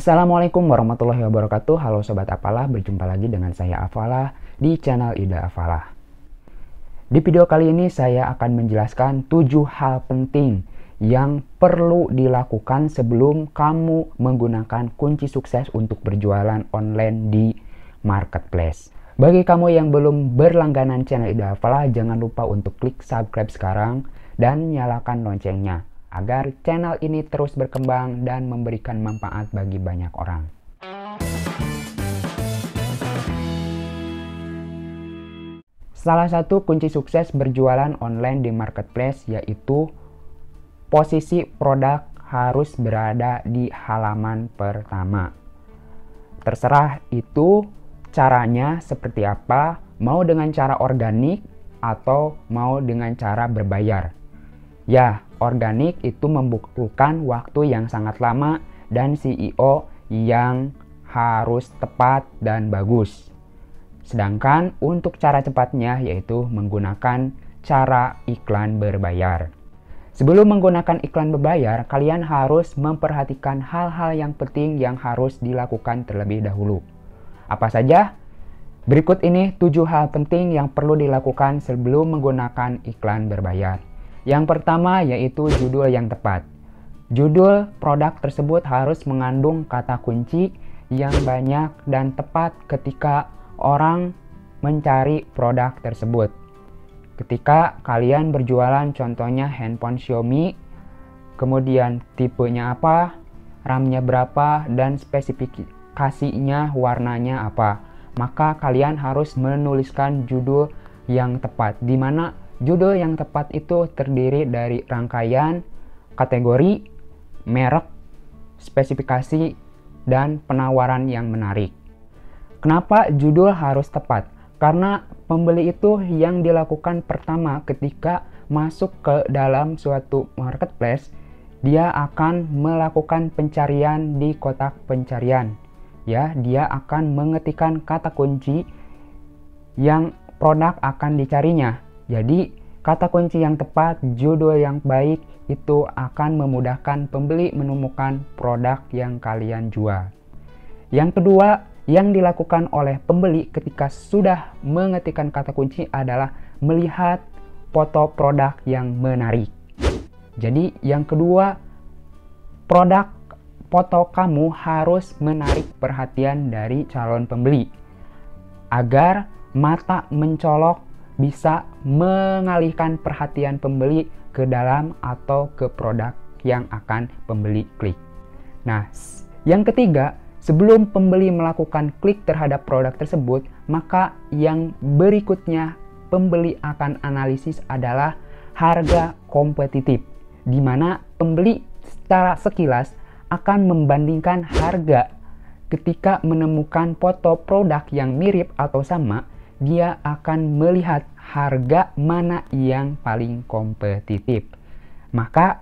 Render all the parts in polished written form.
Assalamualaikum warahmatullahi wabarakatuh. Halo Sobat Afalah, berjumpa lagi dengan saya Afalah di channel Ida Afalah. Di video kali ini saya akan menjelaskan 7 hal penting yang perlu dilakukan sebelum kamu menggunakan kunci sukses untuk berjualan online di marketplace. Bagi kamu yang belum berlangganan channel Ida Afalah, jangan lupa untuk klik subscribe sekarang dan nyalakan loncengnya agar channel ini terus berkembang dan memberikan manfaat bagi banyak orang. Salah satu kunci sukses berjualan online di marketplace yaitu posisi produk harus berada di halaman pertama. Terserah itu caranya seperti apa, mau dengan cara organik atau mau dengan cara berbayar. Ya, organik itu membutuhkan waktu yang sangat lama dan SEO yang harus tepat dan bagus. Sedangkan untuk cara cepatnya yaitu menggunakan cara iklan berbayar. Sebelum menggunakan iklan berbayar, kalian harus memperhatikan hal-hal yang penting yang harus dilakukan terlebih dahulu. Apa saja? Berikut ini 7 hal penting yang perlu dilakukan sebelum menggunakan iklan berbayar. Yang pertama yaitu judul yang tepat. Judul produk tersebut harus mengandung kata kunci yang banyak dan tepat ketika orang mencari produk tersebut. Ketika kalian berjualan contohnya handphone Xiaomi, kemudian tipenya apa, RAM-nya berapa, dan spesifikasinya warnanya apa, maka kalian harus menuliskan judul yang tepat, di mana judul yang tepat itu terdiri dari rangkaian, kategori, merek, spesifikasi, dan penawaran yang menarik. Kenapa judul harus tepat? Karena pembeli itu yang dilakukan pertama ketika masuk ke dalam suatu marketplace, dia akan melakukan pencarian di kotak pencarian. Ya, dia akan mengetikkan kata kunci yang produk akan dicarinya. Jadi, kata kunci yang tepat, judul yang baik itu akan memudahkan pembeli menemukan produk yang kalian jual. Yang kedua, yang dilakukan oleh pembeli ketika sudah mengetikkan kata kunci adalah melihat foto produk yang menarik. Jadi, yang kedua, foto kamu harus menarik perhatian dari calon pembeli agar mata mencolok bisa mengalihkan perhatian pembeli ke dalam atau ke produk yang akan pembeli klik. Nah, yang ketiga, sebelum pembeli melakukan klik terhadap produk tersebut, maka yang berikutnya pembeli akan analisis adalah harga kompetitif, di mana pembeli secara sekilas akan membandingkan harga. Ketika menemukan foto produk yang mirip atau sama, dia akan melihat harga mana yang paling kompetitif. Maka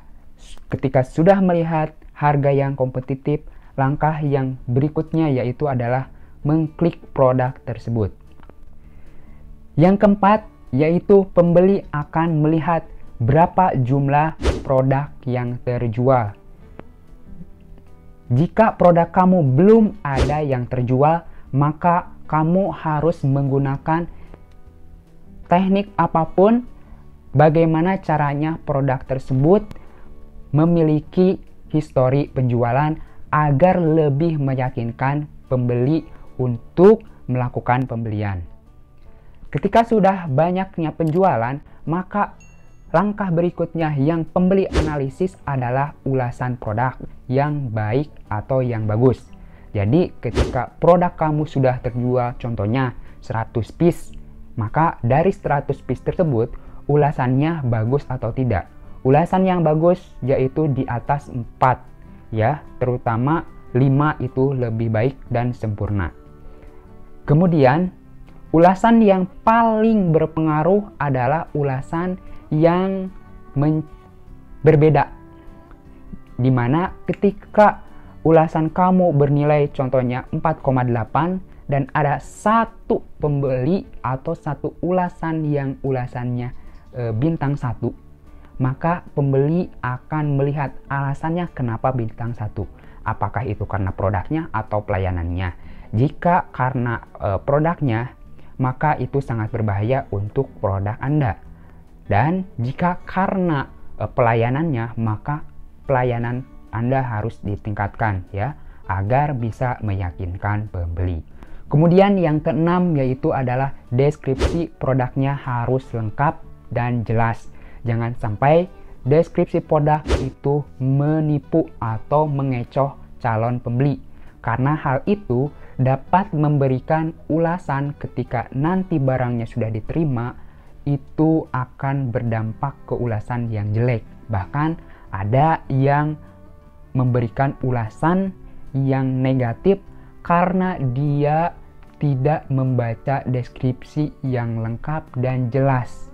ketika sudah melihat harga yang kompetitif, langkah yang berikutnya yaitu adalah mengklik produk tersebut. Yang keempat yaitu pembeli akan melihat berapa jumlah produk yang terjual. Jika produk kamu belum ada yang terjual, maka kamu harus menggunakan teknik apapun bagaimana caranya produk tersebut memiliki histori penjualan agar lebih meyakinkan pembeli untuk melakukan pembelian. Ketika sudah banyaknya penjualan, maka langkah berikutnya yang pembeli analisis adalah ulasan produk yang baik atau yang bagus. Jadi ketika produk kamu sudah terjual contohnya 100 piece, maka dari 100 piece tersebut ulasannya bagus atau tidak. Ulasan yang bagus yaitu di atas 4 ya, terutama 5 itu lebih baik dan sempurna. Kemudian ulasan yang paling berpengaruh adalah ulasan yang berbeda, dimana ketika ulasan kamu bernilai contohnya 4,8 dan ada satu pembeli atau satu ulasan yang ulasannya bintang 1, maka pembeli akan melihat alasannya kenapa bintang 1. apakah itu karena produknya atau pelayanannya. Jika karena produknya, maka itu sangat berbahaya untuk produk Anda. Dan jika karena pelayanannya, maka pelayanan Anda harus ditingkatkan ya, agar bisa meyakinkan pembeli. Kemudian yang keenam yaitu adalah deskripsi produknya harus lengkap dan jelas. Jangan sampai deskripsi produk itu menipu atau mengecoh calon pembeli. Karena hal itu dapat memberikan ulasan ketika nanti barangnya sudah diterima, itu akan berdampak ke ulasan yang jelek. Bahkan ada yang memberikan ulasan yang negatif karena dia tidak membaca deskripsi yang lengkap dan jelas.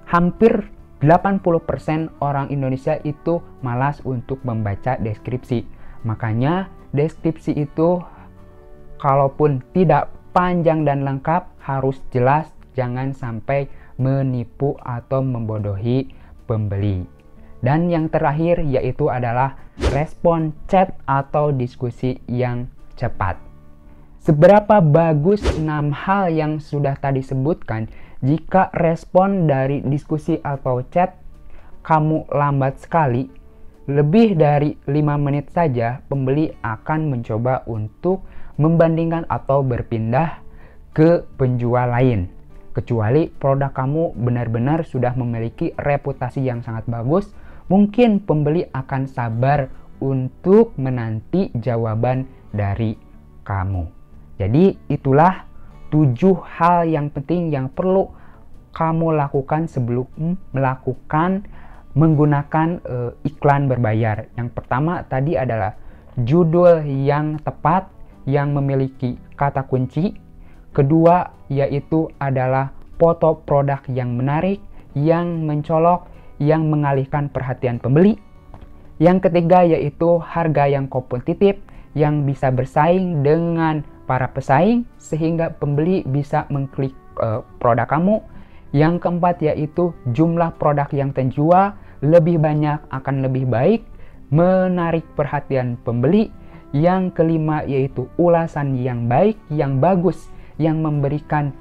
Hampir 80% orang Indonesia itu malas untuk membaca deskripsi. Makanya deskripsi itu kalaupun tidak panjang dan lengkap harus jelas, jangan sampai menipu atau membodohi pembeli. Dan yang terakhir yaitu adalah respon chat atau diskusi yang cepat. Seberapa bagus 6 hal yang sudah tadi sebutkan, jika respon dari diskusi atau chat kamu lambat sekali, lebih dari 5 menit saja pembeli akan mencoba untuk membandingkan atau berpindah ke penjual lain. Kecuali produk kamu benar-benar sudah memiliki reputasi yang sangat bagus, mungkin pembeli akan sabar untuk menanti jawaban dari kamu. Jadi itulah 7 hal yang penting yang perlu kamu lakukan sebelum menggunakan iklan berbayar. Yang pertama tadi adalah judul yang tepat yang memiliki kata kunci. Kedua yaitu adalah foto produk yang menarik, yang mencolok, yang mengalihkan perhatian pembeli. Yang ketiga yaitu harga yang kompetitif, yang bisa bersaing dengan para pesaing sehingga pembeli bisa mengklik produk kamu. Yang keempat yaitu jumlah produk yang terjual lebih banyak akan lebih baik, menarik perhatian pembeli. Yang kelima yaitu ulasan yang baik, yang bagus, yang memberikan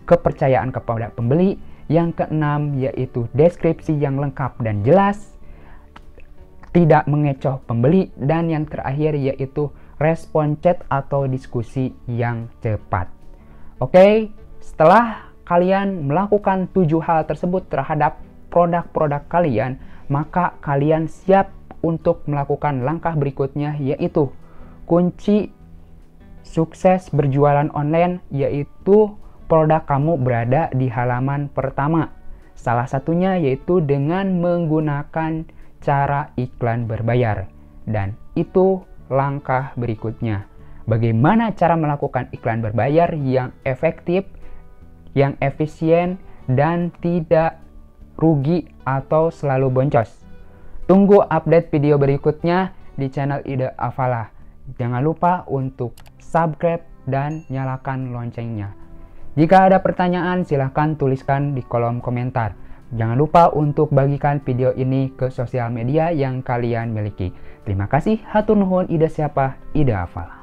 kepercayaan kepada pembeli. Yang keenam yaitu deskripsi yang lengkap dan jelas, tidak mengecoh pembeli. Dan yang terakhir yaitu respon chat atau diskusi yang cepat. Oke, setelah kalian melakukan 7 hal tersebut terhadap produk-produk kalian, maka kalian siap untuk melakukan langkah berikutnya, yaitu kunci sukses berjualan online, yaitu produk kamu berada di halaman pertama. Salah satunya yaitu dengan menggunakan cara iklan berbayar. Dan itu langkah berikutnya. Bagaimana cara melakukan iklan berbayar yang efektif, yang efisien, dan tidak rugi atau selalu boncos? Tunggu update video berikutnya di channel Ide Afala. Jangan lupa untuk subscribe dan nyalakan loncengnya. Jika ada pertanyaan, silahkan tuliskan di kolom komentar. Jangan lupa untuk bagikan video ini ke sosial media yang kalian miliki. Terima kasih, hatur nuhun, Ida siapa, Ida Afala.